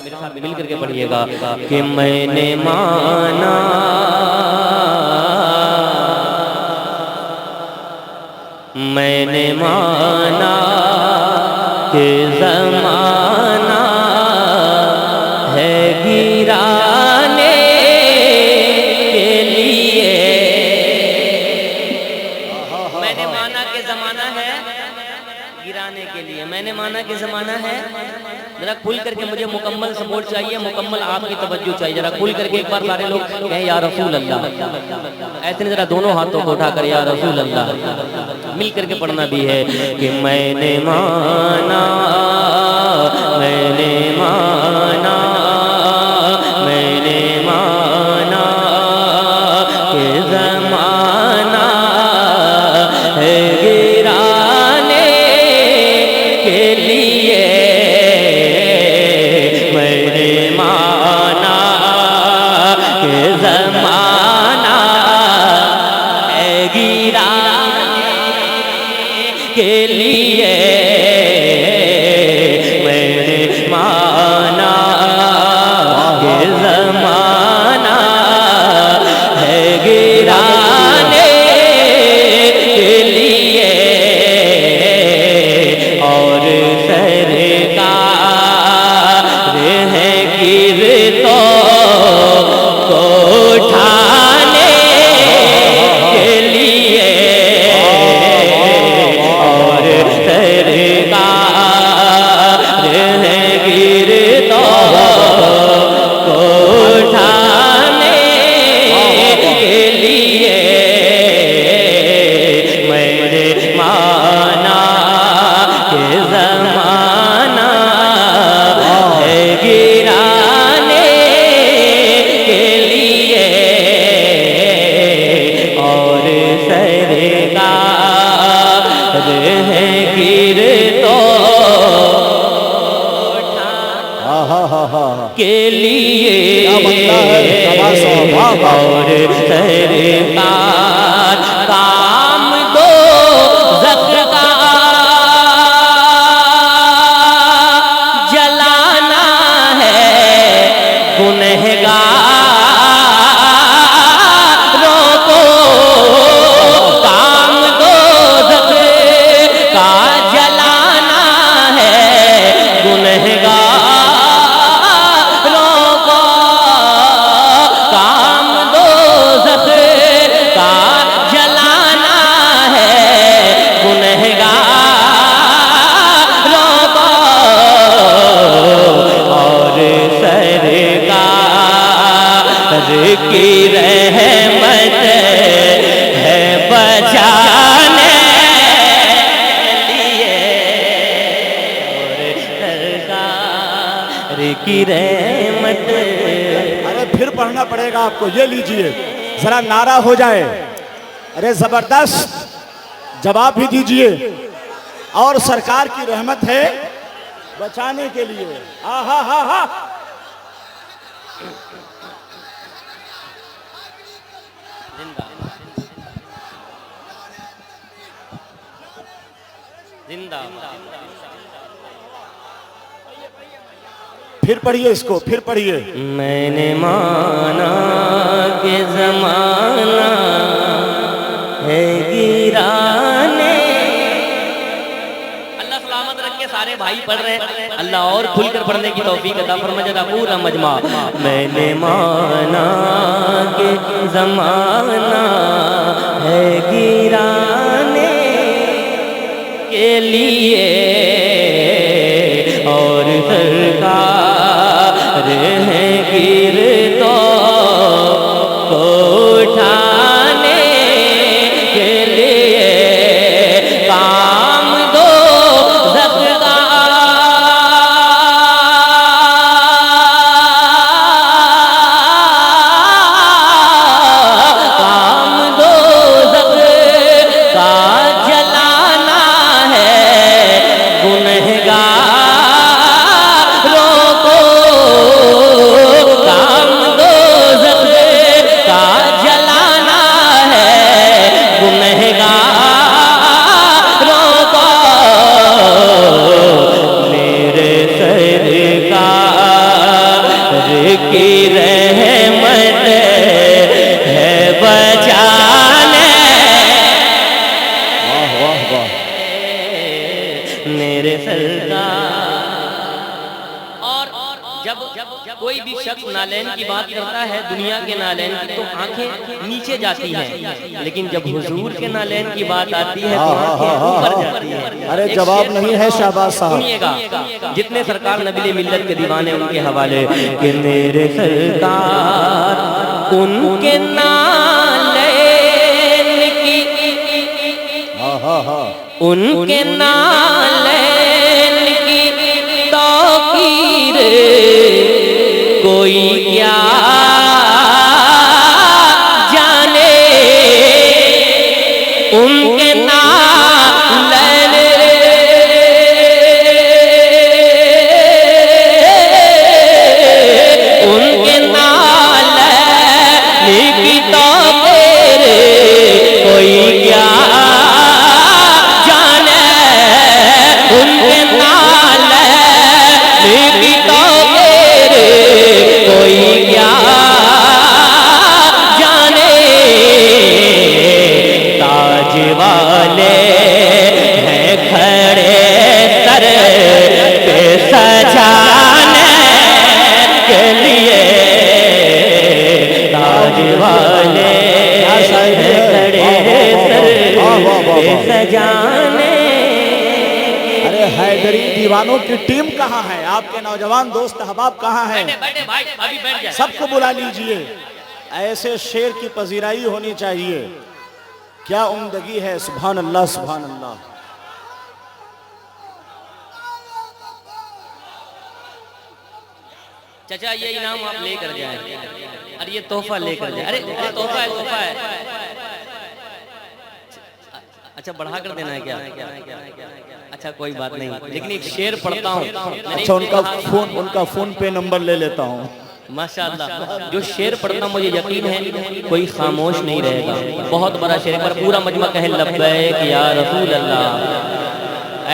میرے ساتھ مل کر کے پڑھیے گا کہ میں نے مانا کہ زمانہ ہے گرانے کے لیے، میں نے مانا کہ زمانہ ہے گرانے کے لیے، میں نے مانا کہ زمانہ ہے، ذرا کھل کر کے مجھے مکمل سپورٹ چاہیے، مکمل آپ کی توجہ چاہیے، ذرا کھل کر کے ایک بار سارے لوگ کہیں یا رسول اللہ، ایسے نہیں ذرا دونوں ہاتھوں کو اٹھا کر یا رسول اللہ، مل کر کے پڑھنا بھی ہے کہ میں نے مانا میں نے مانا میں نے مانا کہ زمانہ ہے گرانے کے لیے، میں نے مانا کہ زمانہ ہے گرانے کے لیے، میں نے مانا کہ زمانہ ہے گرانے کے لیے، اور سرکار ہے گرتوں کو اٹھانے کے لیے، اور سرکار ہے گرتوں کو اٹھانے کے لیے، میں نے مانا کہ زمانہ ہے گرانے کے لیے، اور سرکار ہے گرتوں کے لیے، اور سرکار کام دو زخم کا جلانا ہے، گنہگاروں کو کام دو زخم کا جلانا ہے، گنہگاروں کو کام دو زخم کا جلانا ہے، گنہگاروں کو، اور سرکار کی رحمت ہے بچانے لیے، اور سرکار کی رحمت۔ ارے پھر پڑھنا پڑے گا آپ کو، یہ لیجئے ذرا نعرہ ہو جائے، ارے زبردست جواب بھی دیجئے، اور سرکار کی رحمت ہے بچانے کے لیے، آہا ہا ہا، زندہ پھر پڑھیے اس کو، پھر پڑھیے۔ میں نے مانا کہ زمانہ ہے گرانے، اللہ سلامت رکھ کے سارے بھائی پڑھ رہے ہیں، اللہ اور کھل کر پڑھنے کی توفیق عطا فرمائے جدا پورا مجمع۔ میں نے مانا کہ زمانہ ہے گرانے کے لیے، اور سرکار ہے گرتوں کو اٹھانے کے لیے، کام دو زخم کا کام دو زخم کا جلانا ہے، گنہگاروں کو میرے سرکار. اور جب کوئی بھی شخص نالین کی بات کرتا ہے دنیا کے نالین کی تو آنکھیں نیچے جاتی ہیں، لیکن جب حضور کے نالین کی بات آتی ہے تو آنکھیں اوپر جاتی ہیں. ارے جواب نہیں ہے شہباز صاحب. سنیے گا جتنے سرکار نبی ملت کے دیوانے ان کے حوالے کہ میرے سرکار ان کے نالین کی ان کے نالین کی توقیر کوئی کیا جانے، ان کے نالین ان کے نالین کی توقیر کوئی کیا جانے، ان کے نالین کی توقیر کوئی کیا جانے. تاج والے ہیں کھڑے سر پہ سجانے کے لیے، تاج والے ہیں کھڑے سر پہ سجانے. ارے حیدری دیوانوں کی ٹیم کہاں ہے؟ آپ کے نوجوان دوست احباب کہاں ہیں؟ سب کو بلا لیجئے. ایسے شعر کی پذیرائی ہونی چاہیے. کیا عمدگی ہے. سبحان اللہ سبحان اللہ. چچا یہ انعام آپ لے کر جائیں، اور یہ تحفہ لے کر جائیں. ارے تحفہ ہے تحفہ ہے. اچھا بڑھا کر دینا ہے کیا؟ اچھا کوئی بات نہیں، لیکن ایک شعر پڑھتا ہوں. اچھا ان کا فون پے نمبر لے لیتا ہوں. ماشاءاللہ جو شعر پڑھتا مجھے یقین ہے کوئی خاموش نہیں رہے گا. بہت بڑا شعر پر پورا مجمع کہے لبیک یا رسول اللہ.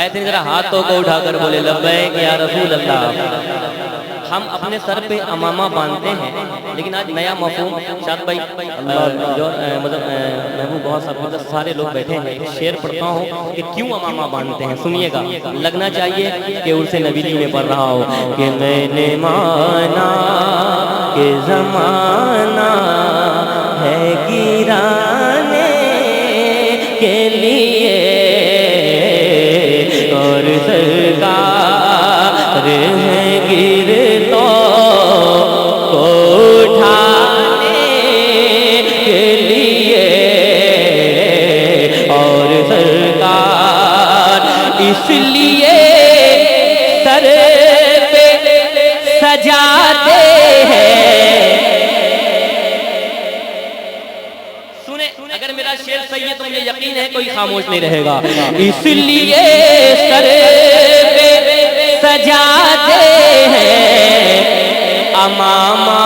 ایسے ذرا ہاتھوں کو اٹھا کر بولے لبیک یا رسول اللہ. ہم اپنے سر پہ امامہ باندھتے ہیں، لیکن آج نیا مفہوم شاد بھائی جو محبوب بہت سارے لوگ بیٹھے ہیں. شعر پڑھتا ہوں کہ کیوں امامہ باندھتے ہیں. سنیے گا، لگنا چاہیے کہ عرس نبی میں پڑھ رہا ہو کہ میں نے مانا کہ زمانہ ہے گرانے کے لیے، اور سرکار ہے گرتوں کو اٹھانے کے لیے، اور سرکار اس لیے سر پہ سجاتے ہیں. سنیں اگر میرا شعر صحیح ہے تو مجھے یقین ہے کوئی خاموش نہیں رہے گا. اس لیے سر پہ سجاتے ہیں امامہ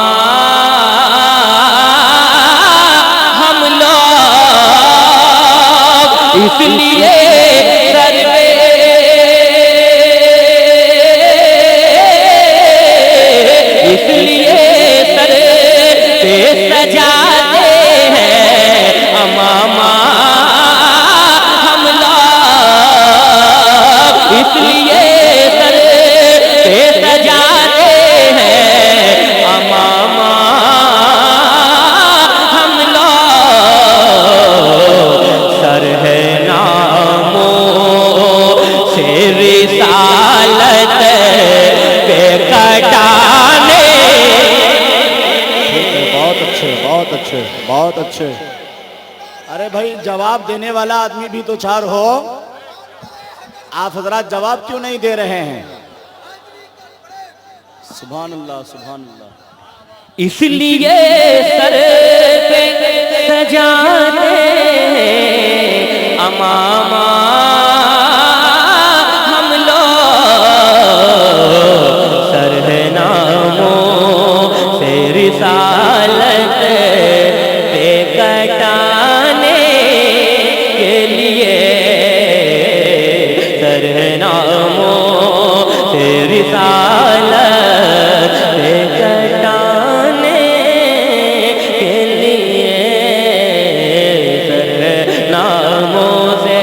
ہم لوگ، اس لیے سر پہ اس لیے سر پہ سجاتے ہیں امامہ ہم لوگ، اس لیے سر پہ سجاتے ہیں امامہ ہم لوگ. سر ہے ناموں سے رسالت پہ کٹانے. بہت اچھے بہت اچھے بہت اچھے. ارے بھائی جواب دینے والا آدمی بھی تو چار ہو. آپ حضرات جواب کیوں نہیں دے رہے ہیں؟ سبحان اللہ سبحان اللہ. اس لیے سر پہ سجاتے ہیں امامہ ہم لوگ، سر ہے ناموں سے رسالت پہ کٹانے کے لیے، سر ہے ناموں سے رسالت پہ کٹانے کے لیے، سر ہے ناموں سے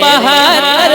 72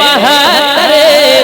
72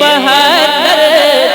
72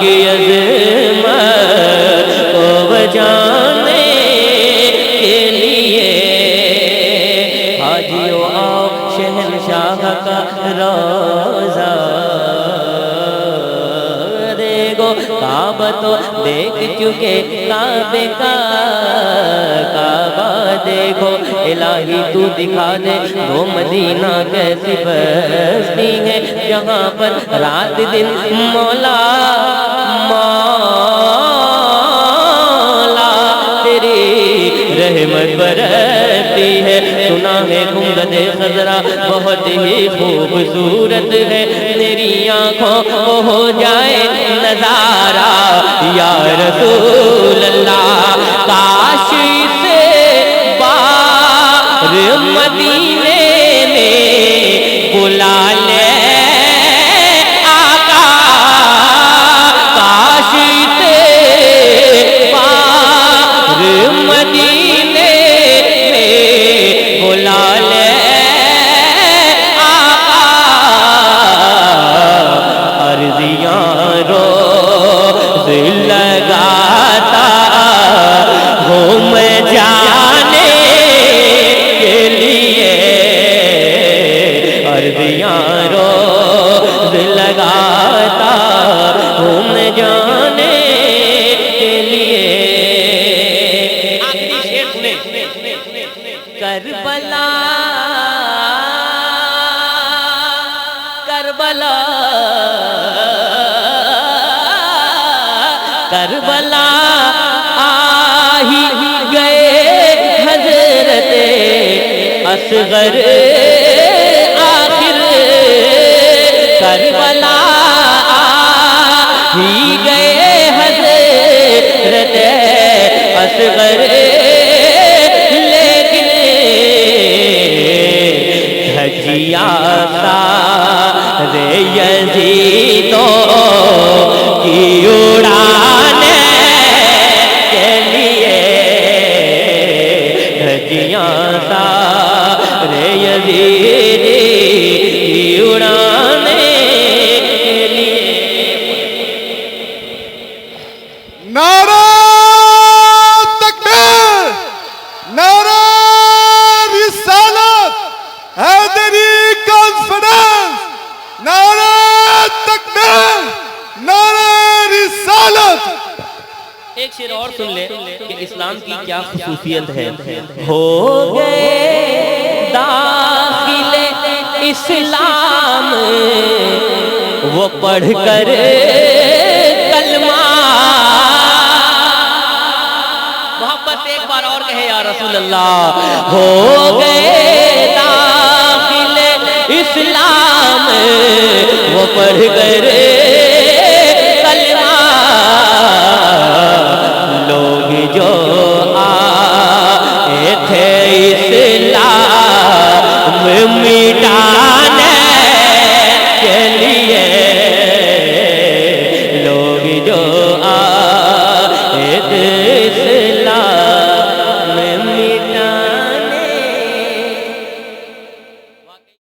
کی عظمت کو بجانے کے لیے حاجیوں آؤ شہنشاہ کا روزہ دیکھو، کعبہ تو دیکھ چکے کعبے کا کعبہ دیکھو، الہی تو دکھا دے وہ مدینہ کیسی بستی ہے جہاں پر رات دن مولا تیری رحمت برستی ہے۔ سنا ہے گنبد خضرا بہت ہی خوبصورت ہے، میری آنکھوں کو ہو جائے نظارہ یا رسول اللہ، کاش سے بار مدینے میں بلا لے آقا، کاش سے بار مدینے میں بلا لے آقا، عرضیاں روز لگاتا ہوں میں جانے کے لیے، عرضیاں روز لگاتا ہوں میں جانے کے لیے۔ آخری شعر سنیں، کربلا کربلا کربلا آہی گئے حضرت اصغر آخر، کربلا آہی گئے حضرت اصغر، لیکن دھجیا سارے یزیدوں کی اڑانے کے لیے، دھجیاں سارے یزیدی کی اڑانے کے لیے۔ نعرہ تکبیر، نعرہ رسالت، حیدری کانفرنس، نعرہ تکبیر، نعرہ رسالت۔ ایک شعر اور سن لے کہ اسلام کی کیا خصوصیت ہے۔ ہو گئے داخل اسلام وہ پڑھ کر کلمہ، محبت سے ایک بار اور کہے یا رسول اللہ، ہو گئے داخل اسلام وہ پڑھ کر